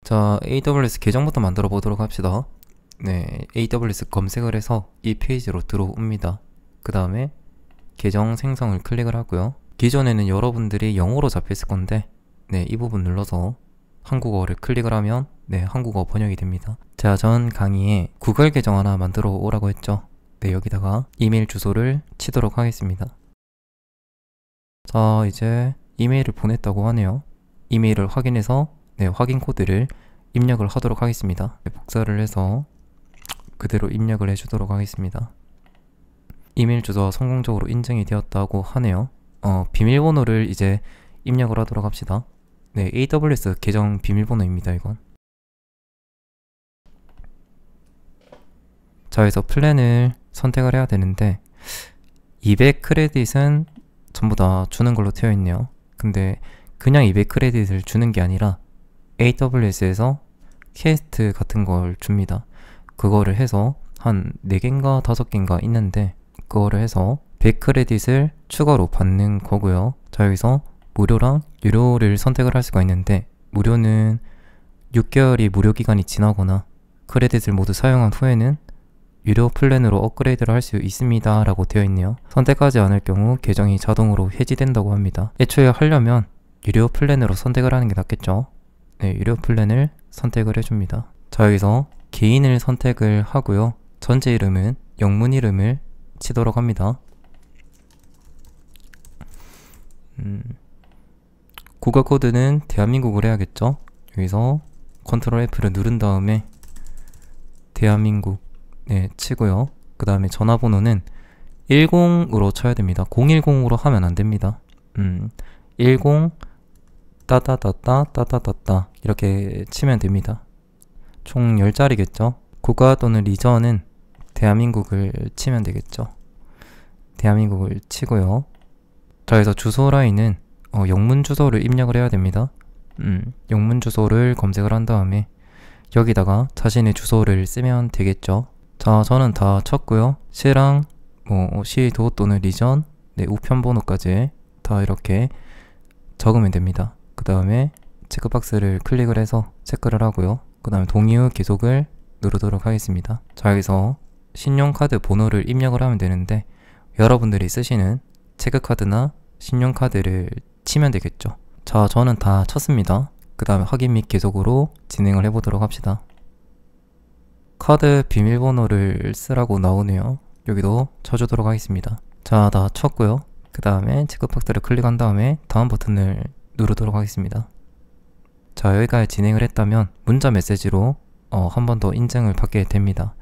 자, AWS 계정부터 만들어 보도록 합시다. 네, AWS 검색을 해서 이 페이지로 들어옵니다. 그 다음에 계정 생성을 클릭을 하고요. 기존에는 여러분들이 영어로 잡혀있을 건데 네, 이 부분 눌러서 한국어를 클릭을 하면 네, 한국어 번역이 됩니다. 자, 전 강의에 구글 계정 하나 만들어 오라고 했죠. 네, 여기다가 이메일 주소를 치도록 하겠습니다. 자, 이제 이메일을 보냈다고 하네요. 이메일을 확인해서 네, 확인 코드를 입력을 하도록 하겠습니다. 네, 복사를 해서 그대로 입력을 해주도록 하겠습니다. 이메일 주소가 성공적으로 인증이 되었다고 하네요. 비밀번호를 이제 입력을 하도록 합시다. 네, AWS 계정 비밀번호입니다, 이건. 자, 여기서 플랜을 선택을 해야 되는데 200 크레딧은 전부 다 주는 걸로 되어 있네요. 근데 그냥 200 크레딧을 주는 게 아니라 AWS에서 퀘스트 같은 걸 줍니다. 그거를 해서 한 4개인가 5개인가 있는데 그거를 해서 100 크레딧을 추가로 받는 거고요. 자, 여기서 무료랑 유료를 선택을 할 수가 있는데 무료는 6개월이 무료 기간이 지나거나 크레딧을 모두 사용한 후에는 유료 플랜으로 업그레이드를 할 수 있습니다 라고 되어 있네요. 선택하지 않을 경우 계정이 자동으로 해지된다고 합니다. 애초에 하려면 유료 플랜으로 선택을 하는 게 낫겠죠. 네, 유료 플랜을 선택을 해줍니다. 자, 여기서 개인을 선택을 하고요. 전체 이름은 영문 이름을 치도록 합니다. 국가 코드는 대한민국을 해야겠죠. 여기서 컨트롤 F를 누른 다음에 대한민국 네, 치고요. 그 다음에 전화번호는 10으로 쳐야 됩니다. 010으로 하면 안 됩니다. 10 따따따따 이렇게 치면 됩니다. 총 10자리겠죠. 국가 또는 리전은 대한민국을 치면 되겠죠. 대한민국을 치고요. 자, 여기서 주소 라인은 영문 주소를 입력을 해야 됩니다. 영문 주소를 검색을 한 다음에 여기다가 자신의 주소를 쓰면 되겠죠. 자, 저는 다 쳤고요. 시랑 시도 또는 리전, 네, 우편 번호까지 다 이렇게 적으면 됩니다. 그 다음에 체크박스를 클릭을 해서 체크를 하고요. 그 다음에 동의 후 계속을 누르도록 하겠습니다. 자, 여기서 신용카드 번호를 입력을 하면 되는데 여러분들이 쓰시는 체크카드나 신용카드를 치면 되겠죠. 자, 저는 다 쳤습니다. 그 다음에 확인 및 계속으로 진행을 해보도록 합시다. 카드 비밀번호를 쓰라고 나오네요. 여기도 쳐주도록 하겠습니다. 자, 다 쳤고요. 그 다음에 체크박스를 클릭한 다음에 다음 버튼을 누르도록 하겠습니다. 자, 여기까지 진행을 했다면 문자 메시지로 한 번 더 인증을 받게 됩니다.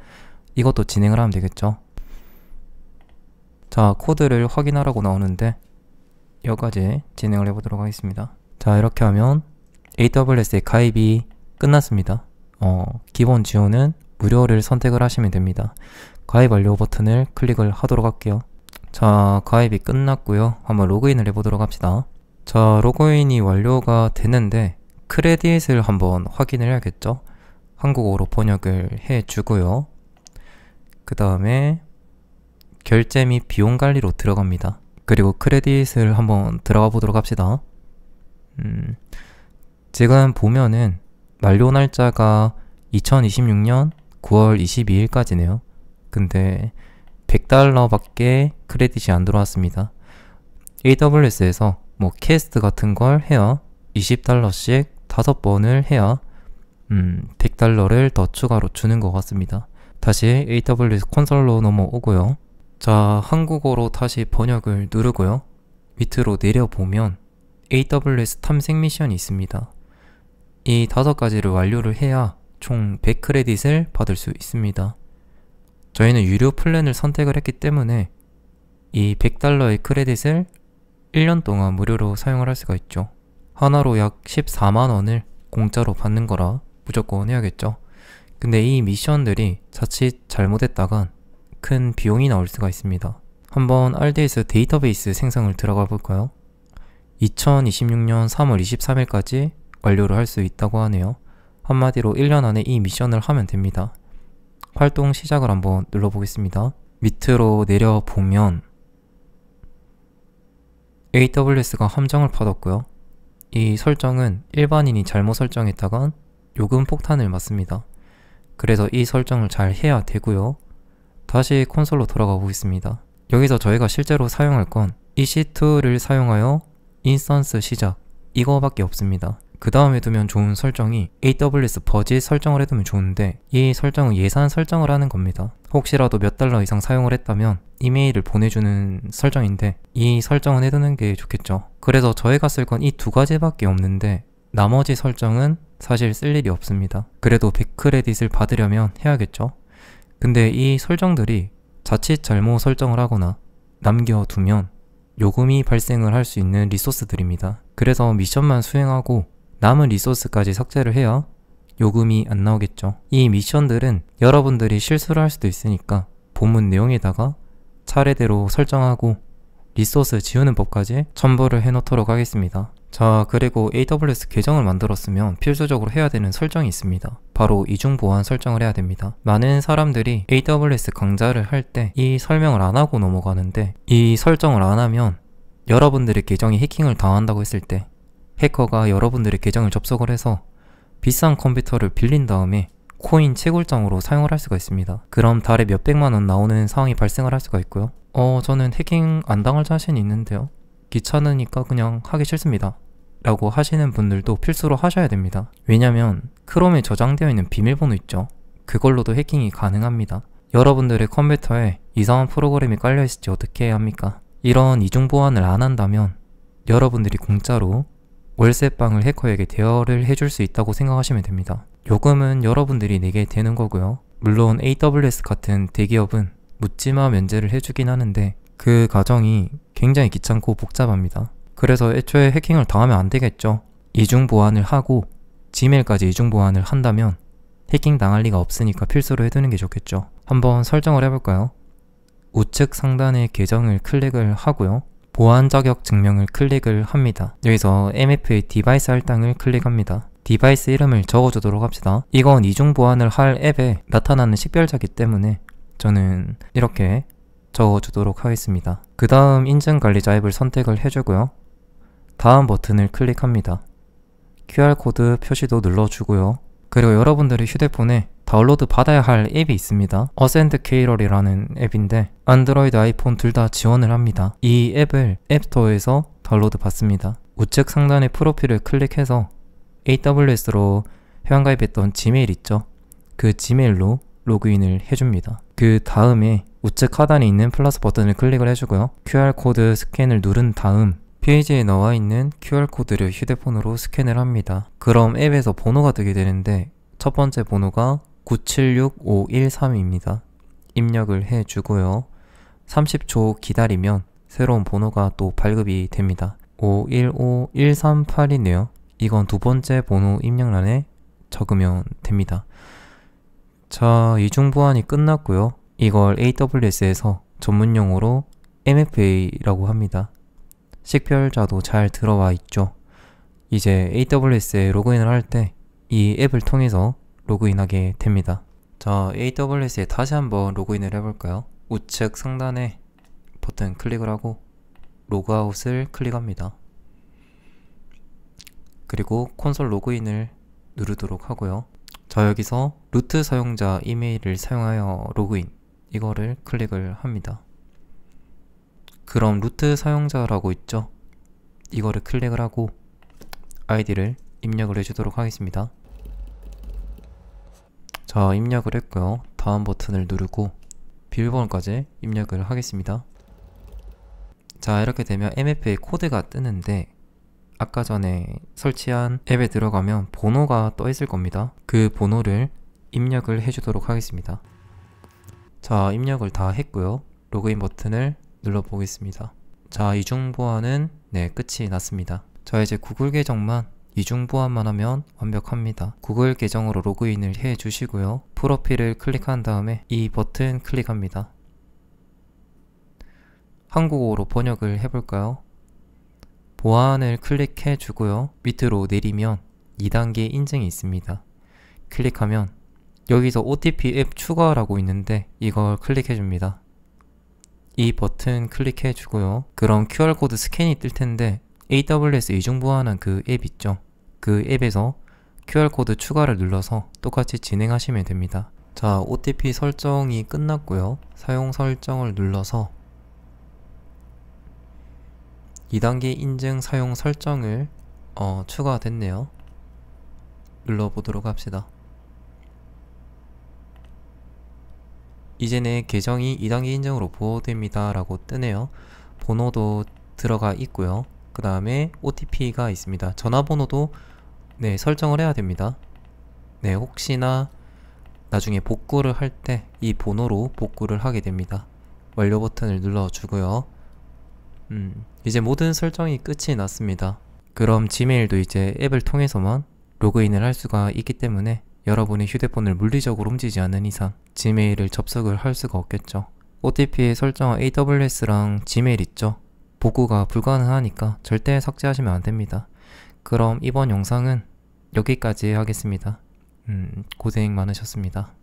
이것도 진행을 하면 되겠죠. 자, 코드를 확인하라고 나오는데 여기까지 진행을 해보도록 하겠습니다. 자, 이렇게 하면 AWS의 가입이 끝났습니다. 기본 지원은 무료를 선택을 하시면 됩니다. 가입 완료 버튼을 클릭을 하도록 할게요. 자, 가입이 끝났고요. 한번 로그인을 해보도록 합시다. 자, 로그인이 완료가 됐는데 크레딧을 한번 확인을 해야겠죠. 한국어로 번역을 해주고요. 그 다음에 결제 및 비용 관리로 들어갑니다. 그리고 크레딧을 한번 들어가 보도록 합시다. 지금 보면은 만료 날짜가 2026년 9월 22일까지네요. 근데 100달러 밖에 크레딧이 안 들어왔습니다. AWS에서 퀘스트 같은 걸 해야 20달러씩 5번을 해야 100달러를 더 추가로 주는 것 같습니다. 다시 AWS 콘솔로 넘어오고요. 자, 한국어로 다시 번역을 누르고요. 밑으로 내려보면 AWS 탐색 미션이 있습니다. 이 5가지를 완료를 해야 총 100 크레딧을 받을 수 있습니다. 저희는 유료 플랜을 선택을 했기 때문에 이 100달러의 크레딧을 1년 동안 무료로 사용을 할 수가 있죠. 하나로 약 14만원을 공짜로 받는 거라 무조건 해야겠죠. 근데 이 미션들이 자칫 잘못했다간 큰 비용이 나올 수가 있습니다. 한번 RDS 데이터베이스 생성을 들어가 볼까요? 2026년 3월 23일까지 완료를 할 수 있다고 하네요. 한마디로 1년 안에 이 미션을 하면 됩니다. 활동 시작을 한번 눌러보겠습니다. 밑으로 내려보면 AWS가 함정을 받았고요. 이 설정은 일반인이 잘못 설정했다간 요금 폭탄을 맞습니다. 그래서 이 설정을 잘 해야 되고요. 다시 콘솔로 돌아가 보겠습니다. 여기서 저희가 실제로 사용할 건 EC2를 사용하여 인스턴스 시작 이거밖에 없습니다. 그 다음에 두면 좋은 설정이 AWS 버짓 설정을 해두면 좋은데 이 설정은 예산 설정을 하는 겁니다. 혹시라도 몇 달러 이상 사용을 했다면 이메일을 보내주는 설정인데 이 설정은 해두는 게 좋겠죠. 그래서 저희가 쓸 건 이 두 가지밖에 없는데 나머지 설정은 사실 쓸 일이 없습니다. 그래도 100크레딧을 받으려면 해야겠죠. 근데 이 설정들이 자칫 잘못 설정을 하거나 남겨두면 요금이 발생을 할 수 있는 리소스들입니다. 그래서 미션만 수행하고 남은 리소스까지 삭제를 해야 요금이 안 나오겠죠. 이 미션들은 여러분들이 실수를 할 수도 있으니까 본문 내용에다가 차례대로 설정하고 리소스 지우는 법까지 첨부를 해놓도록 하겠습니다. 자, 그리고 AWS 계정을 만들었으면 필수적으로 해야 되는 설정이 있습니다. 바로 이중보안 설정을 해야 됩니다. 많은 사람들이 AWS 강좌를 할 때 이 설명을 안 하고 넘어가는데 이 설정을 안 하면 여러분들의 계정이 해킹을 당한다고 했을 때 해커가 여러분들의 계정을 접속을 해서 비싼 컴퓨터를 빌린 다음에 코인 채굴장으로 사용을 할 수가 있습니다. 그럼 달에 몇백만 원 나오는 상황이 발생을 할 수가 있고요. 저는 해킹 안 당할 자신이 있는데요. 귀찮으니까 그냥 하기 싫습니다. 라고 하시는 분들도 필수로 하셔야 됩니다. 왜냐면 크롬에 저장되어 있는 비밀번호 있죠. 그걸로도 해킹이 가능합니다. 여러분들의 컴퓨터에 이상한 프로그램이 깔려 있을지 어떻게 해야 합니까? 이런 이중 보안을 안 한다면 여러분들이 공짜로 월세방을 해커에게 대여를 해줄 수 있다고 생각하시면 됩니다. 요금은 여러분들이 내게 되는 거고요. 물론 AWS 같은 대기업은 묻지마 면제를 해주긴 하는데 그 과정이 굉장히 귀찮고 복잡합니다. 그래서 애초에 해킹을 당하면 안 되겠죠. 이중 보안을 하고 지메일까지 이중 보안을 한다면 해킹 당할 리가 없으니까 필수로 해두는 게 좋겠죠. 한번 설정을 해볼까요? 우측 상단의 계정을 클릭을 하고요. 보안 자격 증명을 클릭을 합니다. 여기서 MFA 디바이스 할당을 클릭합니다. 디바이스 이름을 적어주도록 합시다. 이건 이중 보안을 할 앱에 나타나는 식별자이기 때문에 저는 이렇게 적어주도록 하겠습니다. 그 다음 인증관리자 앱을 선택을 해주고요. 다음 버튼을 클릭합니다. QR코드 표시도 눌러주고요. 그리고 여러분들의 휴대폰에 다운로드 받아야 할 앱이 있습니다. 어센드케이럴이라는 앱인데 안드로이드, 아이폰 둘 다 지원을 합니다. 이 앱을 앱스토어에서 다운로드 받습니다. 우측 상단의 프로필을 클릭해서 AWS로 회원가입했던 지메일 있죠? 그 지메일로 로그인을 해줍니다. 그 다음에 우측 하단에 있는 플러스 버튼을 클릭을 해주고요. QR코드 스캔을 누른 다음 페이지에 나와 있는 QR코드를 휴대폰으로 스캔을 합니다. 그럼 앱에서 번호가 뜨게 되는데 첫 번째 번호가 976513입니다. 입력을 해주고요. 30초 기다리면 새로운 번호가 또 발급이 됩니다. 515138이네요. 이건 두 번째 번호 입력란에 적으면 됩니다. 자, 이중 보안이 끝났고요. 이걸 AWS에서 전문용어로 MFA라고 합니다. 식별자도 잘 들어와 있죠. 이제 AWS에 로그인을 할 때 이 앱을 통해서 로그인하게 됩니다. 자, AWS에 다시 한번 로그인을 해볼까요? 우측 상단에 버튼 클릭을 하고 로그아웃을 클릭합니다. 그리고 콘솔 로그인을 누르도록 하고요. 자, 여기서 루트 사용자 이메일을 사용하여 로그인 이거를 클릭을 합니다. 그럼 루트 사용자라고 있죠? 이거를 클릭을 하고 아이디를 입력을 해주도록 하겠습니다. 자, 입력을 했고요. 다음 버튼을 누르고 비밀번호까지 입력을 하겠습니다. 자, 이렇게 되면 MFA 코드가 뜨는데 아까 전에 설치한 앱에 들어가면 번호가 떠 있을 겁니다. 그 번호를 입력을 해주도록 하겠습니다. 자, 입력을 다 했고요. 로그인 버튼을 눌러보겠습니다. 자, 이중 보안은 끝이 났습니다. 자, 이제 구글 계정만 이중 보안만 하면 완벽합니다. 구글 계정으로 로그인을 해 주시고요. 프로필을 클릭한 다음에 이 버튼 클릭합니다. 한국어로 번역을 해볼까요? 보안을 클릭해 주고요. 밑으로 내리면 2단계 인증이 있습니다. 클릭하면 여기서 OTP 앱 추가라고 있는데 이걸 클릭해 줍니다. 이 버튼 클릭해 주고요. 그럼 QR코드 스캔이 뜰 텐데 AWS 이중 보안한 그 앱 있죠? 그 앱에서 QR코드 추가를 눌러서 똑같이 진행하시면 됩니다. 자, OTP 설정이 끝났고요. 사용 설정을 눌러서 2단계 인증 사용 설정을 추가됐네요. 눌러보도록 합시다. 이제 내 계정이 2단계 인증으로 보호됩니다 라고 뜨네요. 번호도 들어가 있고요. 그 다음에 OTP가 있습니다. 전화번호도 네, 설정을 해야 됩니다. 네, 혹시나 나중에 복구를 할 때 이 번호로 복구를 하게 됩니다. 완료 버튼을 눌러주고요. 이제 모든 설정이 끝이 났습니다. 그럼 지메일도 이제 앱을 통해서만 로그인을 할 수가 있기 때문에 여러분의 휴대폰을 물리적으로 옮기지 않는 이상 지메일을 접속을 할 수가 없겠죠. OTP에 설정한 AWS랑 지메일 있죠? 복구가 불가능하니까 절대 삭제하시면 안됩니다. 그럼 이번 영상은 여기까지 하겠습니다. 고생 많으셨습니다.